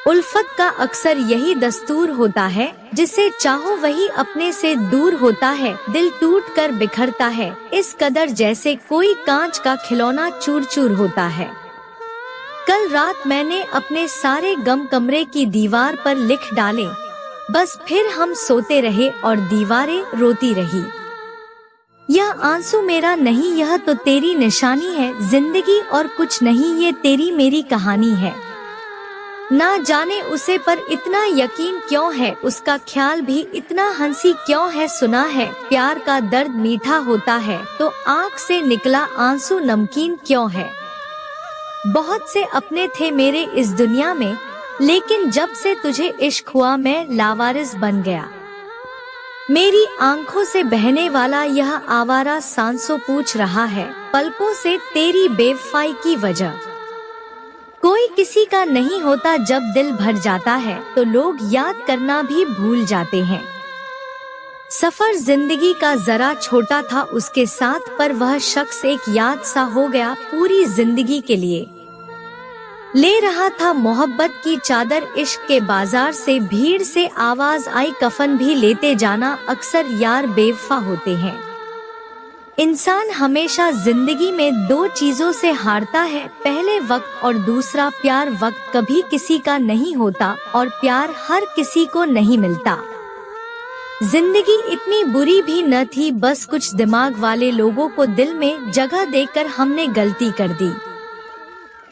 उल्फत का अक्सर यही दस्तूर होता है, जिसे चाहो वही अपने से दूर होता है, दिल टूट कर बिखरता है इस कदर जैसे कोई कांच का खिलौना चूर चूर होता है। कल रात मैंने अपने सारे गम कमरे की दीवार पर लिख डाले, बस फिर हम सोते रहे और दीवारें रोती रही। यह आंसू मेरा नहीं, यह तो तेरी निशानी है, जिंदगी और कुछ नहीं, ये तेरी मेरी कहानी है। ना जाने उसे पर इतना यकीन क्यों है, उसका ख्याल भी इतना हंसी क्यों है। सुना है प्यार का दर्द मीठा होता है, तो आँख से निकला आंसू नमकीन क्यों है। बहुत से अपने थे मेरे इस दुनिया में, लेकिन जब से तुझे इश्क हुआ मैं लावारिस बन गया। मेरी आंखों से बहने वाला यह आवारा सांसों पूछ रहा है पलकों से तेरी बेवफाई की वजह। कोई किसी का नहीं होता, जब दिल भर जाता है तो लोग याद करना भी भूल जाते हैं। सफर जिंदगी का जरा छोटा था उसके साथ, पर वह शख्स एक याद सा हो गया पूरी जिंदगी के लिए। ले रहा था मोहब्बत की चादर इश्क के बाजार से, भीड़ से आवाज आई कफन भी लेते जाना, अक्सर यार बेवफा होते हैं। इंसान हमेशा जिंदगी में दो चीजों से हारता है, पहले वक्त और दूसरा प्यार। वक्त कभी किसी का नहीं होता और प्यार हर किसी को नहीं मिलता। जिंदगी इतनी बुरी भी न थी, बस कुछ दिमाग वाले लोगों को दिल में जगह देकर हमने गलती कर दी।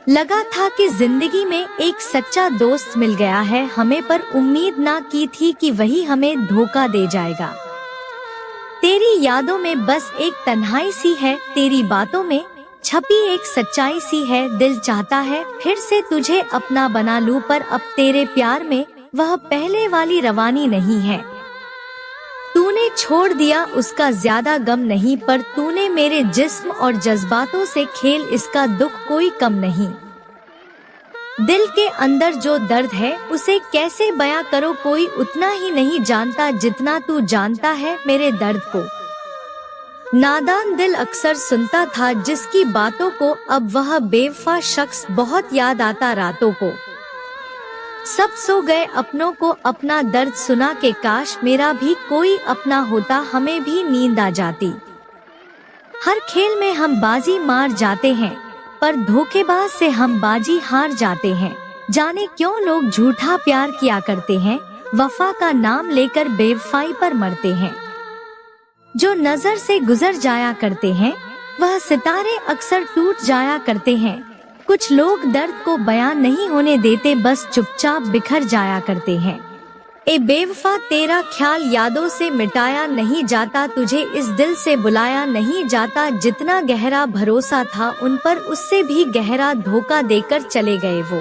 लगा था कि जिंदगी में एक सच्चा दोस्त मिल गया है हमें, पर उम्मीद ना की थी कि वही हमें धोखा दे जाएगा। तेरी यादों में बस एक तन्हाई सी है, तेरी बातों में छपी एक सच्चाई सी है। दिल चाहता है फिर से तुझे अपना बना लूं, पर अब तेरे प्यार में वह पहले वाली रवानी नहीं है। तूने छोड़ दिया उसका ज्यादा गम नहीं, पर तूने मेरे जिस्म और जज्बातों से खेल, इसका दुख कोई कम नहीं। दिल के अंदर जो दर्द है उसे कैसे बयां करो, कोई उतना ही नहीं जानता जितना तू जानता है मेरे दर्द को। नादान दिल अक्सर सुनता था जिसकी बातों को, अब वह बेवफा शख्स बहुत याद आता रातों को। सब सो गए अपनों को अपना दर्द सुना के, काश मेरा भी कोई अपना होता, हमें भी नींद आ जाती। हर खेल में हम बाजी मार जाते हैं, पर धोखेबाज से हम बाजी हार जाते हैं। जाने क्यों लोग झूठा प्यार किया करते हैं, वफा का नाम लेकर बेवफाई पर मरते हैं। जो नजर से गुजर जाया करते हैं, वह सितारे अक्सर टूट जाया करते हैं। कुछ लोग दर्द को बयां नहीं होने देते, बस चुपचाप बिखर जाया करते हैं। ए बेवफा तेरा ख्याल यादों से मिटाया नहीं जाता, तुझे इस दिल से बुलाया नहीं जाता। जितना गहरा भरोसा था उन पर, उससे भी गहरा धोखा देकर चले गए वो।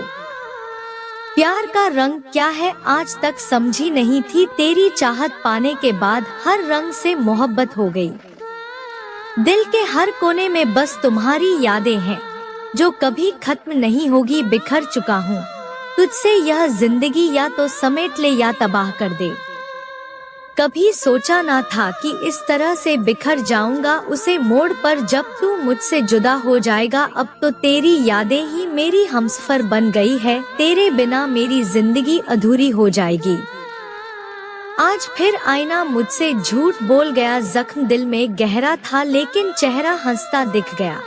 प्यार का रंग क्या है आज तक समझी नहीं थी, तेरी चाहत पाने के बाद हर रंग से मोहब्बत हो गई। दिल के हर कोने में बस तुम्हारी यादें हैं, जो कभी खत्म नहीं होगी। बिखर चुका हूँ तुझसे यह जिंदगी, या तो समेट ले या तबाह कर दे। कभी सोचा ना था कि इस तरह से बिखर जाऊंगा उसे मोड़ पर, जब तू मुझसे जुदा हो जाएगा। अब तो तेरी यादें ही मेरी हमसफर बन गई है, तेरे बिना मेरी जिंदगी अधूरी हो जाएगी। आज फिर आईना मुझसे झूठ बोल गया, जख्म दिल में गहरा था लेकिन चेहरा हंसता दिख गया।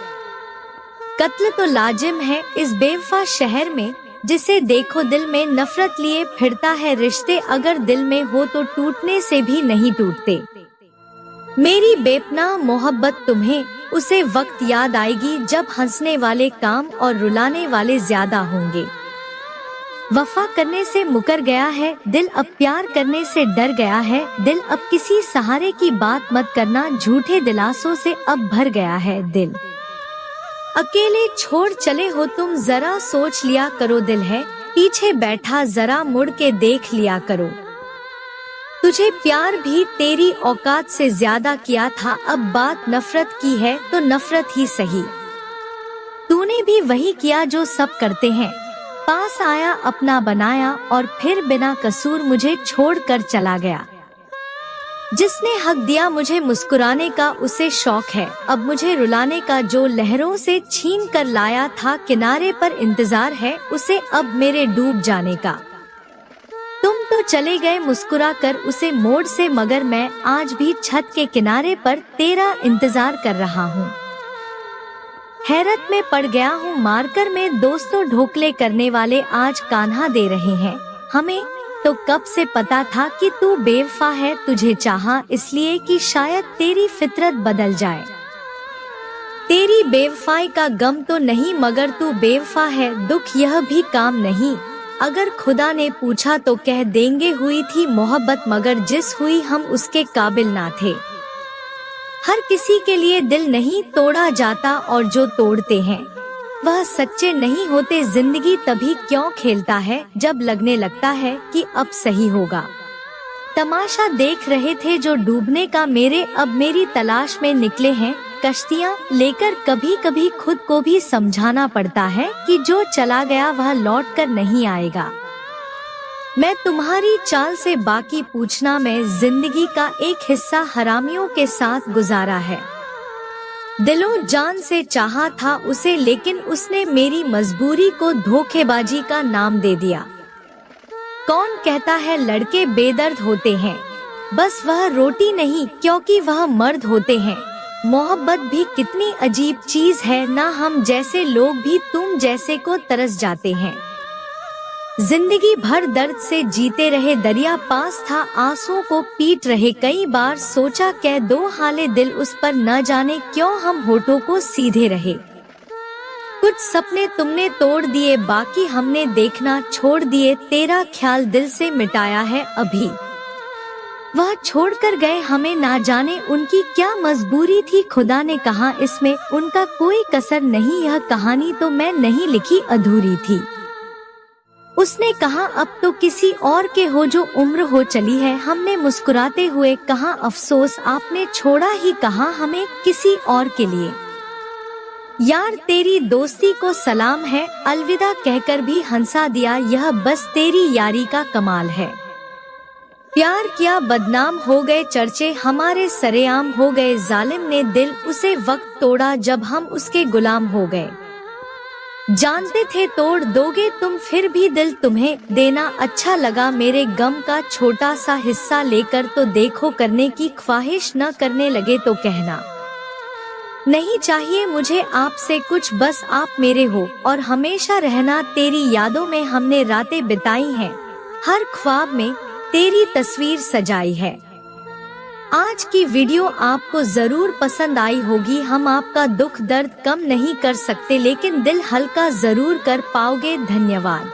कत्ल तो लाजिम है इस बेवफा शहर में, जिसे देखो दिल में नफरत लिए फिरता है। रिश्ते अगर दिल में हो तो टूटने से भी नहीं टूटते। मेरी बेपनाह मोहब्बत तुम्हें उसे वक्त याद आएगी, जब हंसने वाले काम और रुलाने वाले ज्यादा होंगे। वफा करने से मुकर गया है दिल, अब प्यार करने से डर गया है दिल। अब किसी सहारे की बात मत करना, झूठे दिलासों से अब भर गया है दिल। अकेले छोड़ चले हो तुम, जरा सोच लिया करो, दिल है पीछे बैठा, जरा मुड़ के देख लिया करो। तुझे प्यार भी तेरी औकात से ज्यादा किया था, अब बात नफरत की है तो नफरत ही सही। तूने भी वही किया जो सब करते हैं, पास आया अपना बनाया और फिर बिना कसूर मुझे छोड़ कर चला गया। जिसने हक दिया मुझे मुस्कुराने का उसे शौक है, अब मुझे रुलाने का, जो लहरों से छीन कर लाया था किनारे पर इंतजार है उसे अब मेरे डूब जाने का। चले गए मुस्कुरा कर उसे मोड़ से, मगर मैं आज भी छत के किनारे पर तेरा इंतजार कर रहा हूँ। हैरत में पड़ गया हूँ मारकर में दोस्तों, ढोकले करने वाले आज कान्हा दे रहे हैं हमें। तो कब से पता था कि तू बेवफा है, तुझे चाहा इसलिए कि शायद तेरी फितरत बदल जाए। तेरी बेवफाई का गम तो नहीं मगर तू बेवफा है, दुख यह भी काम नहीं। अगर खुदा ने पूछा तो कह देंगे हुई थी मोहब्बत, मगर जिस हुई हम उसके काबिल ना थे। हर किसी के लिए दिल नहीं तोड़ा जाता और जो तोड़ते हैं वह सच्चे नहीं होते। जिंदगी तभी क्यों खेलता है जब लगने लगता है कि अब सही होगा। तमाशा देख रहे थे जो डूबने का मेरे, अब मेरी तलाश में निकले हैं कश्तियाँ लेकर। कभी कभी खुद को भी समझाना पड़ता है कि जो चला गया वह लौट कर नहीं आएगा। मैं तुम्हारी चाल से बाकी पूछना, मैं जिंदगी का एक हिस्सा हरामियों के साथ गुजारा है। दिलों जान से चाहा था उसे, लेकिन उसने मेरी मजबूरी को धोखेबाजी का नाम दे दिया। कौन कहता है लड़के बेदर्द होते हैं, बस वह रोटी नहीं क्योंकि वह मर्द होते हैं। मोहब्बत भी कितनी अजीब चीज है, ना हम जैसे लोग भी तुम जैसे को तरस जाते हैं। जिंदगी भर दर्द से जीते रहे, दरिया पास था आंसुओं को पीट रहे। कई बार सोचा कह दो हाले दिल उस पर, न जाने क्यों हम होठों को सीधे रहे। कुछ सपने तुमने तोड़ दिए, बाकी हमने देखना छोड़ दिए। तेरा ख्याल दिल से मिटाया है अभी, वह छोड़कर गए हमें, ना जाने उनकी क्या मजबूरी थी। खुदा ने कहा इसमें उनका कोई कसर नहीं, यह कहानी तो मैं नहीं लिखी अधूरी थी। उसने कहा अब तो किसी और के हो जो उम्र हो चली है। हमने मुस्कुराते हुए कहा अफसोस आपने छोड़ा ही कहा हमें किसी और के लिए। यार तेरी दोस्ती को सलाम है, अलविदा कहकर भी हंसा दिया, यह बस तेरी यारी का कमाल है। प्यार किया बदनाम हो गए, चर्चे हमारे सरेआम हो गए। जालिम ने दिल उसे वक्त तोड़ा जब हम उसके गुलाम हो गए। जानते थे तोड़ दोगे तुम, फिर भी दिल तुम्हें देना अच्छा लगा। मेरे गम का छोटा सा हिस्सा लेकर तो देखो, करने की ख्वाहिश न करने लगे तो कहना। नहीं चाहिए मुझे आपसे कुछ, बस आप मेरे हो और हमेशा रहना। तेरी यादों में हमने रातें बिताई हैं, हर ख्वाब में तेरी तस्वीर सजाई है। आज की वीडियो आपको जरूर पसंद आई होगी। हम आपका दुख दर्द कम नहीं कर सकते, लेकिन दिल हल्का जरूर कर पाओगे। धन्यवाद।